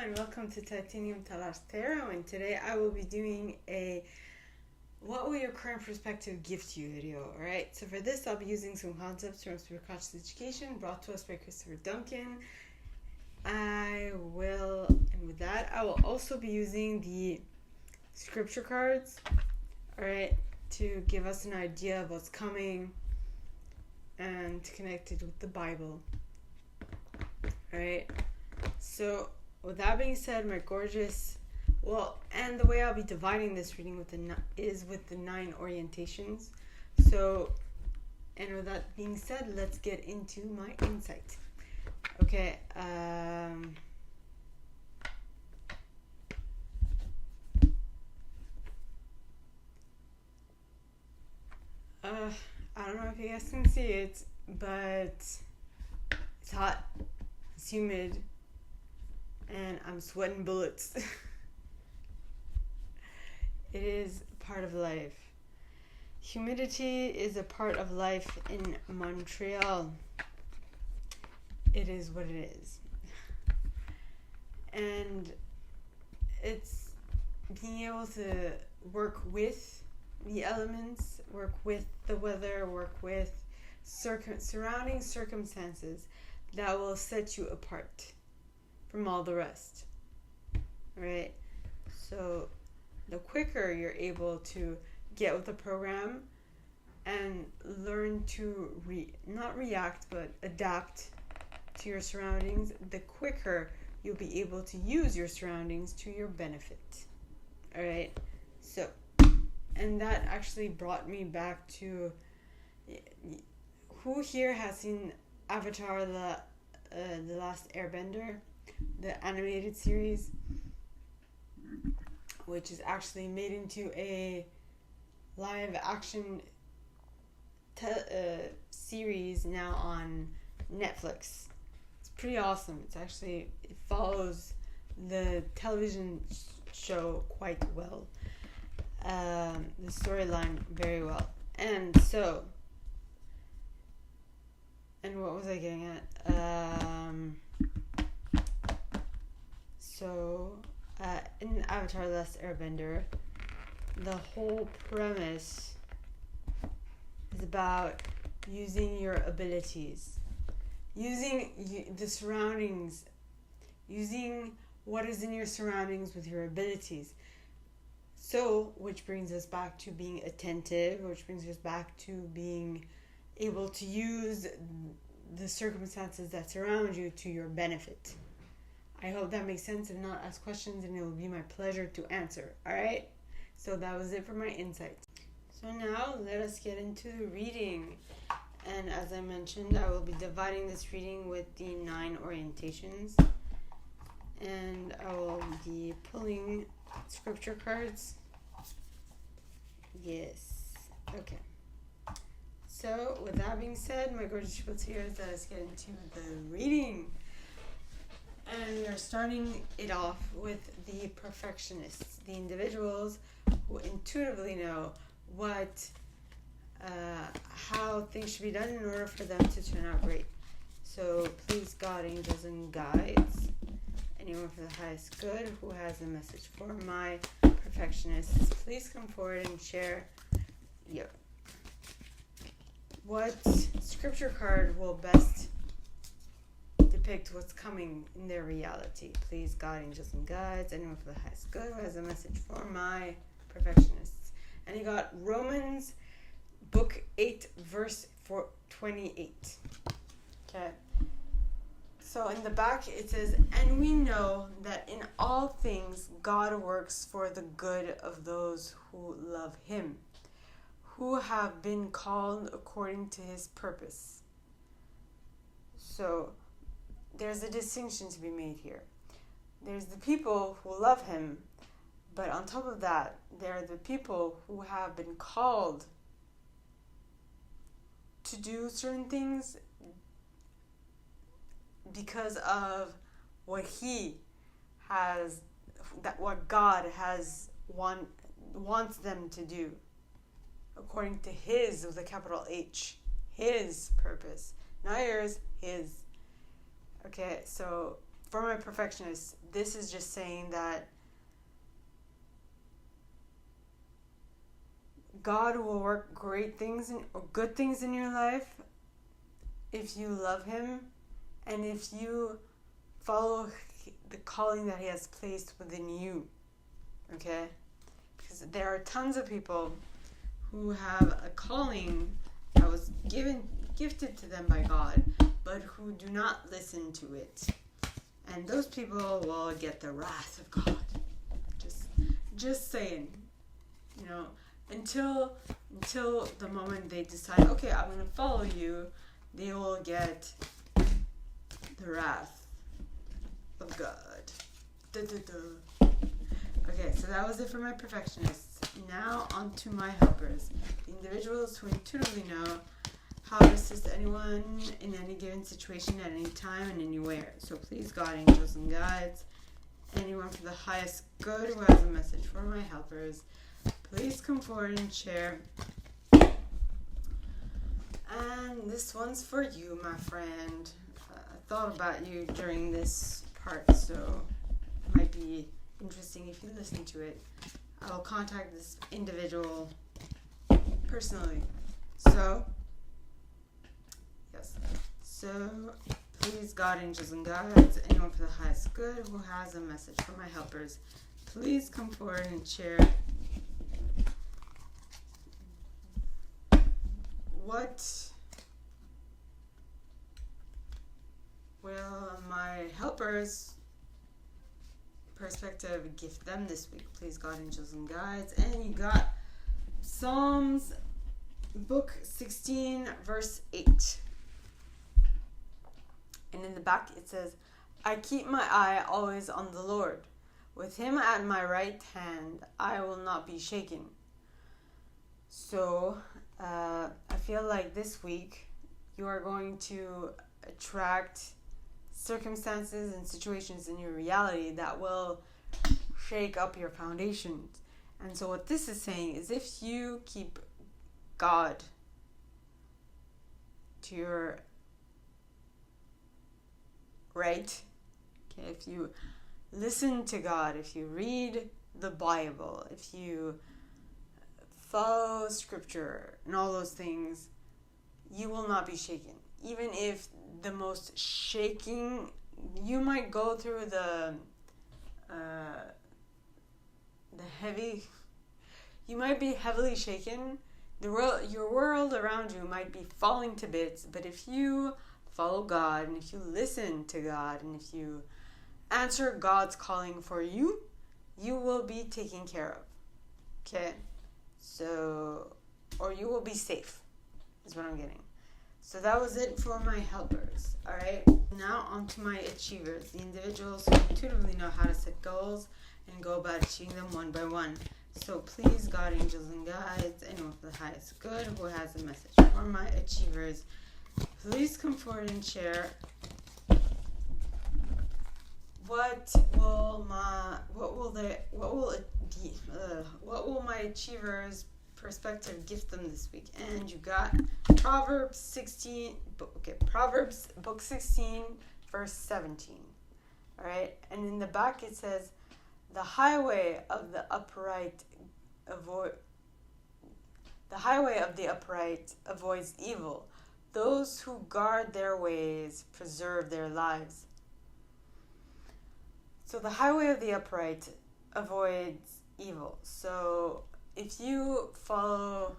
and welcome to Titanium Talas Tarot, and today I will be doing a what will your current perspective give to you video. Alright, so for this I'll be using some concepts from Spirit Conscious Education brought to us by Chris Duncan. And with that I will also be using the scripture cards, alright, to give us an idea of what's coming and to connect it with the Bible. Alright, so with that being said, my gorgeous, and the way I'll be dividing this reading with the 9 orientations. So, and with that being said, let's get into my insight. Okay, I don't know if you guys can see it, but it's hot, it's humid, and I'm sweating bullets. It is part of life. Humidity is a part of life in Montreal. It is what it is. And it's being able to work with the elements, work with the weather, work with surrounding circumstances that will set you apart from all the rest. Right? So the quicker you're able to get with the program and learn to not react but adapt to your surroundings, the quicker you'll be able to use your surroundings to your benefit. Alright? So, and that actually brought me back to who here has seen Avatar the Last Airbender, the animated series, which is actually made into a live action series now on Netflix. It's pretty awesome. It follows the television show quite well, the storyline very well. And what was I getting at? In Avatar The Last Airbender, the whole premise is about using your abilities, using the surroundings, using what is in your surroundings with your abilities. So, which brings us back to being attentive, which brings us back to being able to use the circumstances that surround you to your benefit. I hope that makes sense. If not, ask questions and it will be my pleasure to answer. Alright? So that was it for my insight. So now let us get into the reading. And as I mentioned, I will be dividing this reading with the 9 orientations. And I will be pulling scripture cards. Yes. Okay. So with that being said, my gorgeous chipoteers, let us get into the reading. And we are starting it off with the perfectionists, the individuals who intuitively know how things should be done in order for them to turn out great. So please, God, angels, and guides, anyone for the highest good who has a message for my perfectionists, please come forward and share what scripture card will best depict what's coming in their reality. Please, God, angels, and guides, anyone for the highest good who has a message for my perfectionists. And you got Romans book 8 verse 28. Okay. So in the back it says, and we know that in all things God works for the good of those who love him, who have been called according to his purpose. So there's a distinction to be made here. There's the people who love him, but on top of that, there are the people who have been called to do certain things because of what God has wants them to do, according to his, with a capital H, his purpose, not yours, his. Okay, so for my perfectionists, this is just saying that God will work great things or good things in your life if you love Him and if you follow the calling that He has placed within you. Okay? Because there are tons of people who have a calling that was gifted to them by God, but who do not listen to it. And those people will get the wrath of God. Just saying. You know, until the moment they decide, okay, I'm going to follow you, they will get the wrath of God. Da, da, da. Okay, so that was it for my perfectionists. Now on to my helpers, the individuals who intuitively know how to assist anyone in any given situation at any time and anywhere. So please, God, angels, and guides, anyone for the highest good who has a message for my helpers, please come forward and share. And this one's for you, my friend. I thought about you during this part, so it might be interesting if you listen to it. I will contact this individual personally. So, yes. So, please, God, angels, and guides, anyone for the highest good who has a message for my helpers, please come forward and share. What will my helpers' perspective gift them this week? Please, God, angels, and guides. And you got Psalms, book 16, verse 8. And in the back it says, I keep my eye always on the Lord. With Him at my right hand, I will not be shaken. So, I feel like this week you are going to attract circumstances and situations in your reality that will shake up your foundations. And so what this is saying is, if you keep God to your right, okay, if you listen to God, if you read the Bible, if you follow scripture and all those things, you will not be shaken. Even if the most shaking, you might go through the heavy, you might be heavily shaken. Your world around you might be falling to bits, but if you follow God, and if you listen to God, and if you answer God's calling for you, you will be taken care of. Okay? So, or you will be safe, is what I'm getting. So that was it for my helpers. Alright? Now on to my achievers, the individuals who intuitively know how to set goals and go about achieving them one by one. So please, God, angels, and guides, anyone for the highest good who has a message for my achievers, please come forward and share. What will my achievers' perspective gift them this week? And you got Proverbs book 16, verse 17. All right, and in the back it says, the highway of the upright avoids evil. Those who guard their ways preserve their lives. So the highway of the upright avoids evil. So if you follow,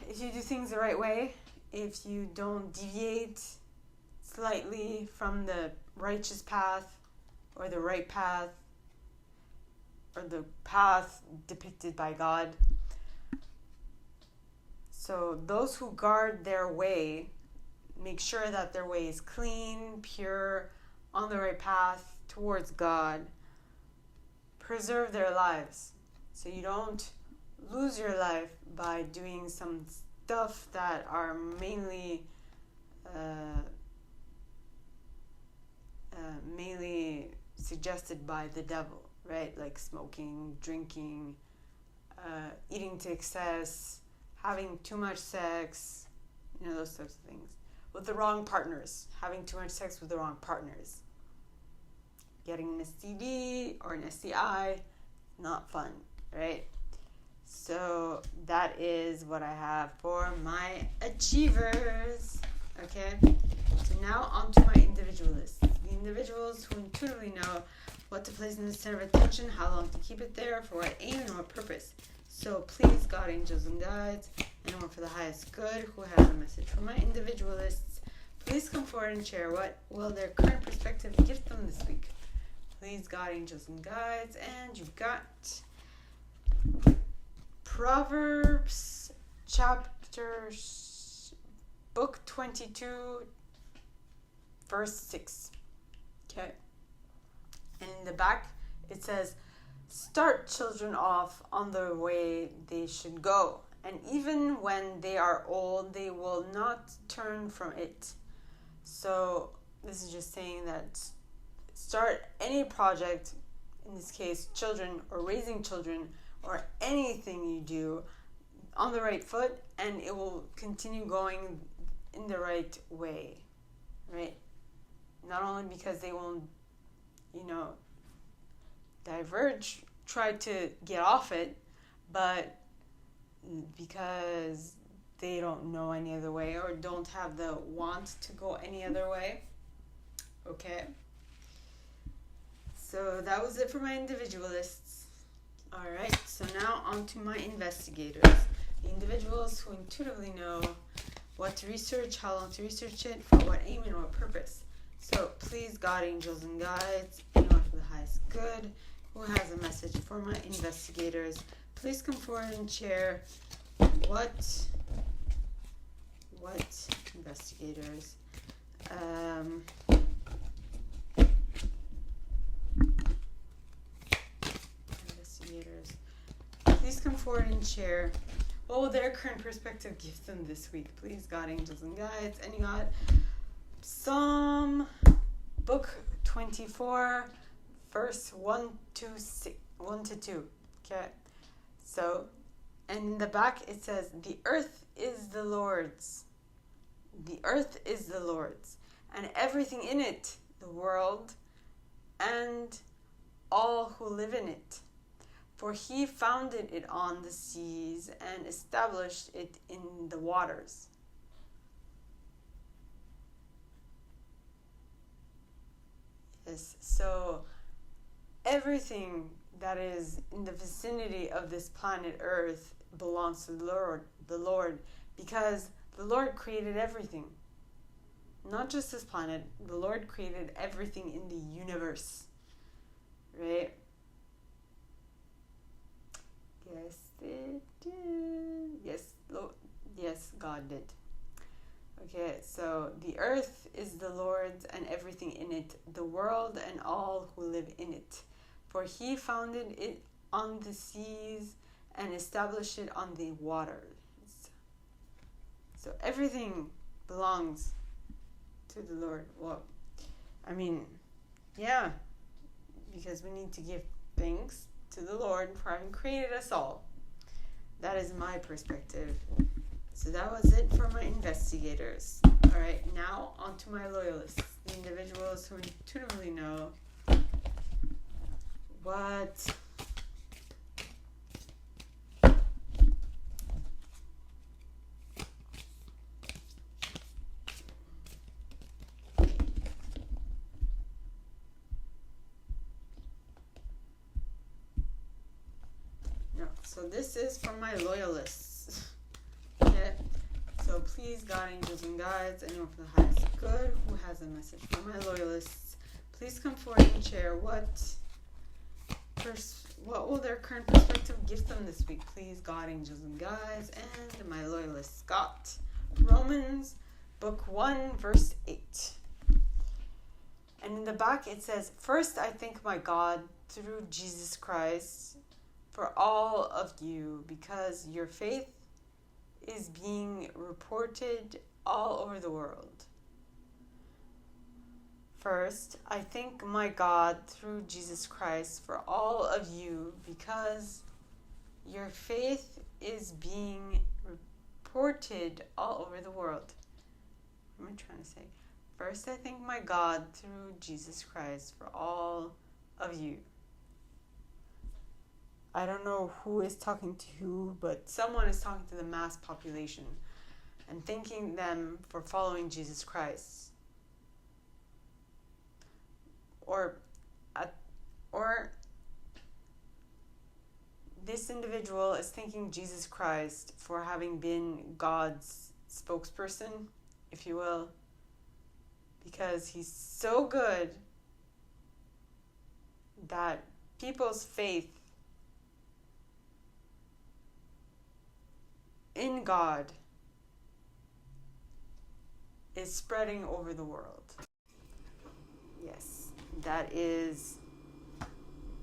if you do things the right way, if you don't deviate slightly from the righteous path or the right path or the path depicted by God. So those who guard their way, make sure that their way is clean, pure, on the right path towards God, preserve their lives. So you don't lose your life by doing some stuff that are mainly suggested by the devil, right? Like smoking, drinking, eating to excess, having too much sex, those types of things. with the wrong partners, having too much sex with the wrong partners, getting an STD or an STI, not fun, right? So that is what I have for my achievers. Okay, so now on to my individualists. The individuals who intuitively know what to place in the center of attention, how long to keep it there, for what aim and what purpose. So please, God, angels, and guides, anyone for the highest good who has a message for my individualists, please come forward and share what will their current perspective give them this week. Please, God, angels, and guides. And you've got Proverbs book 22, verse 6. Okay. And in the back, it says, start children off on the way they should go, and even when they are old, they will not turn from it. So this is just saying that start any project, in this case, children or raising children or anything you do, on the right foot, and it will continue going in the right way, right? Not only because they won't, diverge, try to get off it, but because they don't know any other way or don't have the want to go any other way. Okay. So that was it for my individualists. All right. So now on to my investigators. The individuals who intuitively know what to research, how long to research it, for what aim and what purpose. So please, God, angels, and guides, anyone for the highest good who has a message for my investigators, please come forward and share what investigators. Investigators, please come forward and share what will their current perspective give them this week. Please, God, angels, and guides. And you got Psalm book 24, verse 1 to 2. Okay. So, and in the back it says, the earth is the Lord's. The earth is the Lord's, and everything in it, the world, and all who live in it. For he founded it on the seas and established it in the waters. Yes, so everything that is in the vicinity of this planet Earth belongs to the Lord, because the Lord created everything. Not just this planet, the Lord created everything in the universe. Right? Yes, it did. Yes, God did. Okay, so the earth is the Lord's and everything in it, the world and all who live in it. For he founded it on the seas and established it on the waters. So everything belongs to the Lord. Well, yeah, because we need to give thanks to the Lord for having created us all. That is my perspective. So that was it for my investigators. All right, now on to my loyalists, the individuals who intuitively know what so this is for my loyalists. Okay, so please, God, angels, and guides, anyone for the highest good who has a message for my loyalists, please come forward and share what will their current perspective give them this week. Please, God, angels, and guides, and my loyalists got Romans book 1, verse 8. And in the back it says, first I thank my God through Jesus Christ for all of you, because your faith is being reported all over the world. First, I thank my God through Jesus Christ for all of you, because your faith is being reported all over the world. What am I trying to say? First, I thank my God through Jesus Christ for all of you. I don't know who is talking to who, but someone is talking to the mass population and thanking them for following Jesus Christ. Or this individual is thanking Jesus Christ for having been God's spokesperson, if you will, because he's so good that people's faith in God is spreading over the world. Yes, that is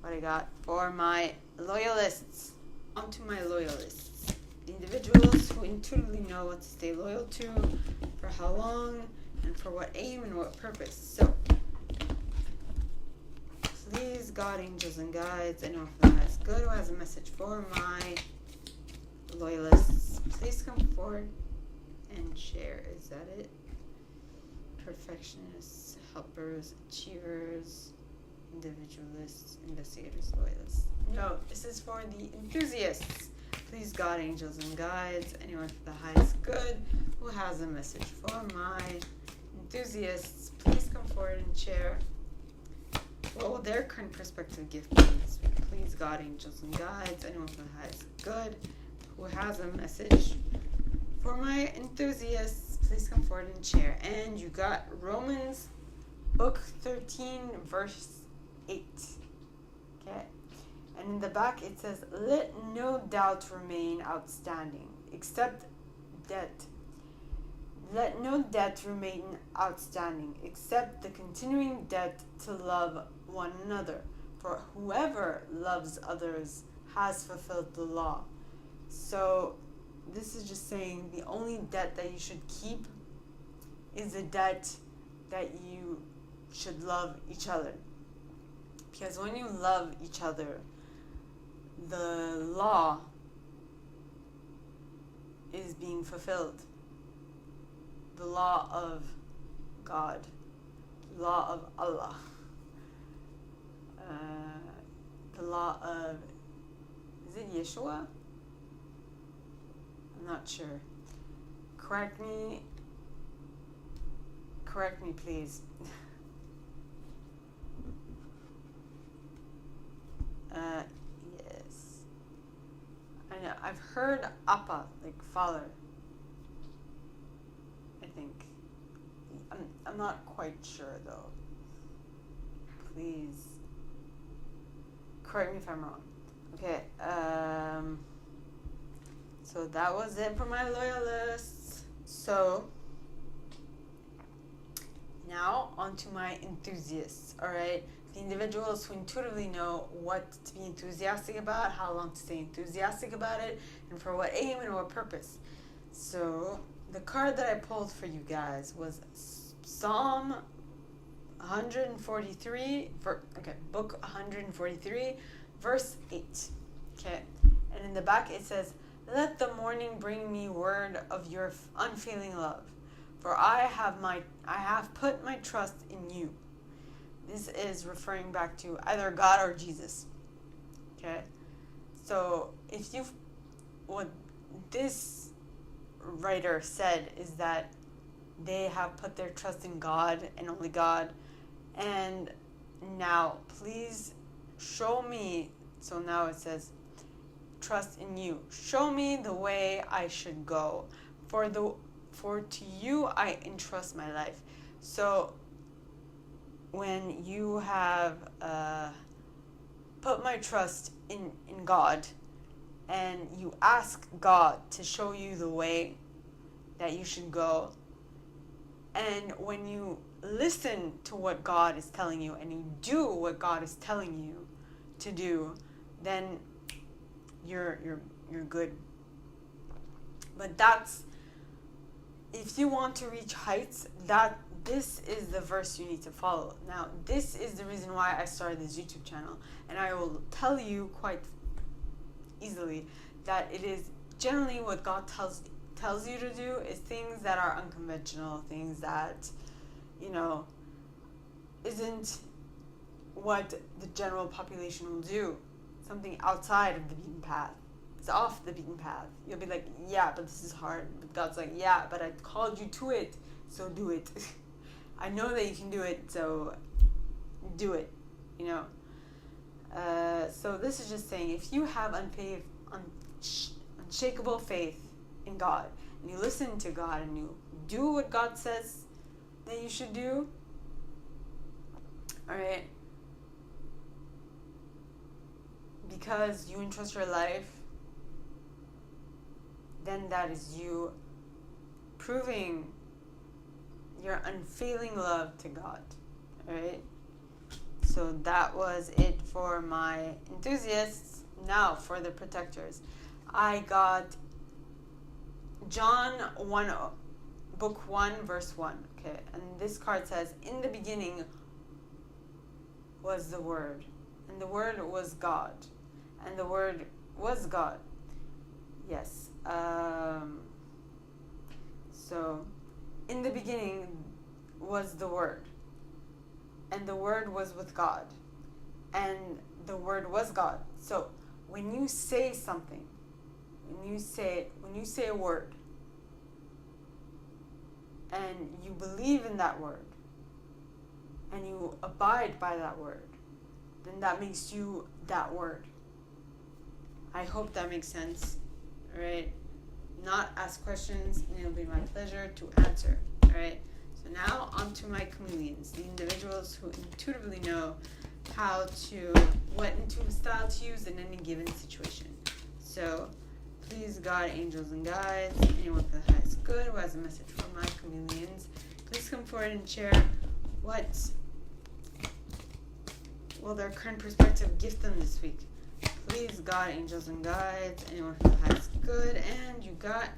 what I got for my loyalists. On to my loyalists. The individuals who intuitively know what to stay loyal to, for how long, and for what aim and what purpose. So, please, God, angels, and guides, anyone from the highest good who has a message for my loyalists, please come forward and share. Is that it? Perfectionists, helpers, achievers, individualists, investigators, loyalists. No, this is for the enthusiasts. Please, God, angels, and guides, anyone for the highest good who has a message for my enthusiasts, please come forward and share. What will their current perspective give please? Please, God, angels, and guides, anyone for the highest good who has a message for my enthusiasts, please come forward and share. And you got Romans book 13, verse 8. Okay. And in the back it says, let no doubt remain outstanding, except debt. Let no debt remain outstanding, except the continuing debt to love one another. For whoever loves others has fulfilled the law. So this is just saying the only debt that you should keep is the debt that you should love each other. Because when you love each other, the law is being fulfilled. The law of God, law of Allah, the law of, is it Yeshua? I'm not sure. Correct me please. Yes. I know, I've heard Appa, like father. I think. I'm not quite sure though. Please correct me if I'm wrong. Okay. So that was it for my loyalists. So now on to my enthusiasts. All right. The individuals who intuitively know what to be enthusiastic about, how long to stay enthusiastic about it, and for what aim and what purpose. So the card that I pulled for you guys was Psalm 143, book 143, verse 8. Okay, and in the back it says, let the morning bring me word of your unfailing love, for I have put my trust in you. This is referring back to either God or Jesus. Okay, so what this writer said is that they have put their trust in God and only God, and now please show me. So now it says, trust in you. Show me the way I should go, for to you I entrust my life. So when you have put my trust in God, and you ask God to show you the way that you should go, and when you listen to what God is telling you and you do what God is telling you to do, then you're good. But that's, if you want to reach heights, this is the verse you need to follow. Now, this is the reason why I started this YouTube channel, and I will tell you quite easily that it is generally what God tells tells you to do is things that are unconventional, things that, isn't what the general population will do. Something outside of the beaten path. It's off the beaten path. You'll be like, yeah, but this is hard. But God's like, yeah, but I called you to it, so do it. I know that you can do it, so do it, So this is just saying, if you have unshakable faith in God, and you listen to God, and you do what God says that you should do, all right, because you entrust your life, then that is you proving your unfailing love to God. Alright? So that was it for my enthusiasts. Now for the protectors. I got John 1, book 1, verse 1. Okay, and this card says, in the beginning was the Word, and the Word was God, and the Word was God. Yes. So, in the beginning was the Word, and the Word was with God, and the Word was God. So, when you say something, when you say a word, and you believe in that word, and you abide by that word, then that makes you that word. I hope that makes sense. Alright? Not ask questions, and it'll be my pleasure to answer. Alright? So now on to my chameleons, the individuals who intuitively know what intuitive style to use in any given situation. So please, God, angels, and guides, anyone for the highest good who has a message for my chameleons, please come forward and share what will their current perspective gift them this week. Please, God, angels, and guides, anyone for the highest good. And you got,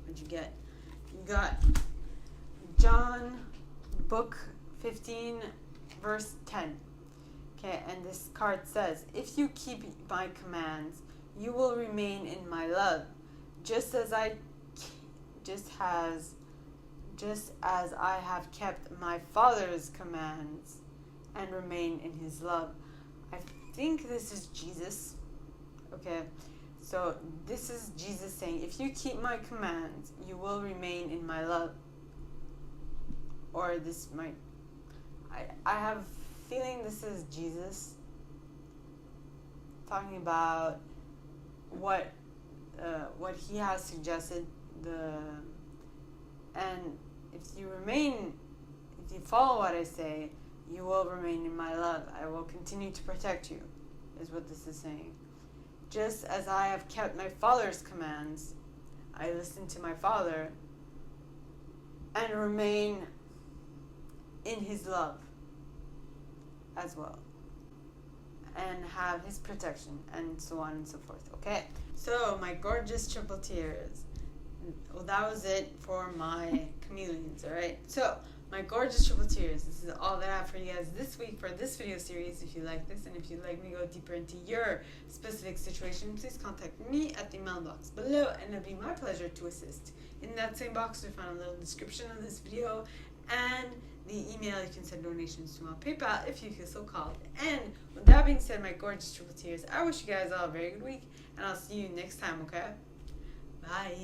what'd you get? You got John, book 15, verse 10. Okay, and this card says, if you keep my commands, you will remain in my love, just as I have kept my Father's commands and remain in his love. I think this is Jesus. Okay, so this is Jesus saying, if you keep my commands, you will remain in my love. Or this might, I have a feeling this is Jesus talking about what he has suggested, and if you follow what I say, you will remain in my love. I will continue to protect you, is what this is saying. Just as I have kept my Father's commands, I listen to my Father and remain in his love as well, and have his protection, and so on and so forth. Okay, so my gorgeous triple tears. Well, that was it for my chameleons. All right, so my gorgeous triple tears, this is all that I have for you guys this week for this video series. If you like this, and if you'd like me to go deeper into your specific situation, please contact me at the mailbox below, and it'll be my pleasure to assist. In that same box, you'll find a little description of this video and the email you can send donations to my PayPal if you feel so called. And with that being said, my gorgeous triple tears, I wish you guys all a very good week, and I'll see you next time, okay? Bye.